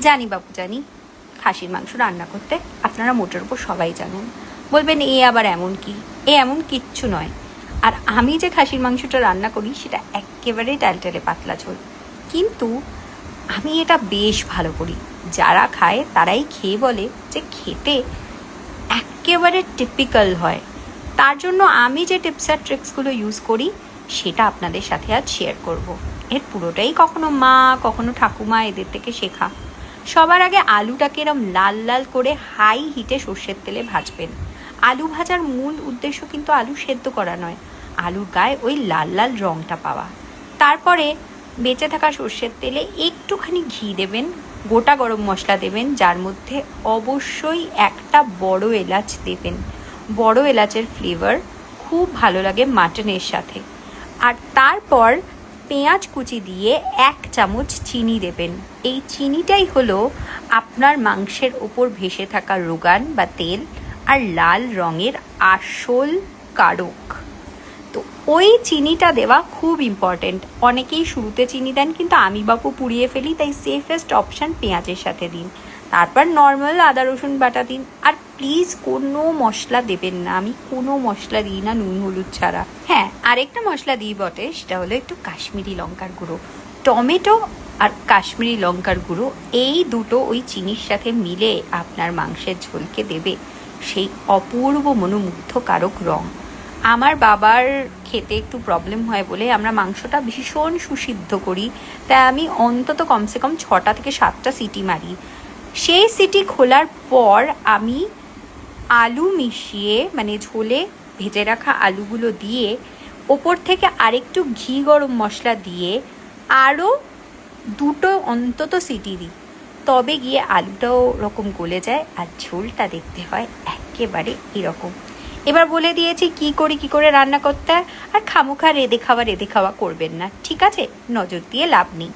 জানি বাবু জানি, খাসির মাংস রান্না করতে আপনারা মোটের উপর সবাই জানেন। বলবেন এ আবার এমন কি? এ এমন কিচ্ছু নয়। আর আমি যে খাসির মাংসটা রান্না করি সেটা একেবারে টালটালে পাতলা ঝোল, কিন্তু আমি এটা বেশ ভালো করি। যারা খায় তারাই খেয়ে বলে যে খেতে একেবারে টিপিক্যাল হয়। তার জন্য আমি যে টিপস আর ট্রিক্সগুলো ইউজ করি সেটা আপনাদের সাথে আজ শেয়ার করব। এর পুরোটাই কখনো মা কখনো ঠাকুমা এদের থেকে শেখা। সবার আগে আলুটাকে এরম লাল লাল করে হাই হিটে সর্ষের তেলে ভাজবেন। আলু ভাজার মূল উদ্দেশ্য কিন্তু আলু সেদ্ধ করা নয়, আলুর গায়ে ওই লাল লাল রঙটা পাওয়া। তারপরে বেঁচে থাকা সর্ষের তেলে একটুখানি ঘি দেবেন, গোটা গরম মশলা দেবেন, যার মধ্যে অবশ্যই একটা বড় এলাচ দেবেন। বড় এলাচের ফ্লেভার খুব ভালো লাগে মাটনের সাথে। আর তারপর পেঁয়াজ কুচি দিয়ে 1 চামচ চিনি দেবেন। এই চিনিটাই হলো আপনার মাংসের ওপর ভেসে থাকা রোগান বা তেল আর লাল রঙের আসল কারক। তো ওই চিনিটা দেওয়া খুব ইম্পর্টেন্ট। অনেকেই শুরুতে চিনি দেন, কিন্তু আমি বাপু পুড়িয়ে ফেলি, তাই সেফেস্ট অপশান পেঁয়াজের সাথে দিন। তারপর নর্মাল আদা রসুন বাটা দিন। আর প্লিজ কোনো মশলা দেবেন না, আমি কোনো মশলা দিই না নুন হলুদ ছাড়া। হ্যাঁ, আরেকটা মশলা দিই বটে, সেটা হলো একটু কাশ্মীরি লঙ্কার গুঁড়ো। টমেটো আর কাশ্মীরি লঙ্কার গুঁড়ো এই দুটো ওই চিনির সাথে মিলে আপনার মাংসের ঝোলকে দেবে সেই অপূর্ব মনোমুগ্ধকারক রং। আমার বাবার খেতে একটু প্রবলেম হয় বলে আমরা মাংসটা ভীষণ সুসিদ্ধ করি, তাই আমি অন্তত কমসে কম 6টা থেকে 7টা সিটি মারি। সেই সিটি খোলার পর আমি আলু মিশিয়ে, মানে ঝোলে ভেজে রাখা আলুগুলো দিয়ে ওপর থেকে আরেকটু ঘি গরম মশলা দিয়ে আরও 2টো অন্তত সিটি দিই, তবে গিয়ে আলুটাও ওরকম গলে যায় আর ঝোলটা দেখতে হয় একেবারে এরকম। এবার বলে দিয়েছি কি করে রান্না করতে হয়, আর খামোখা রেঁধে খাওয়া করবেন না, ঠিক আছে? নজর দিয়ে লাভ নেই।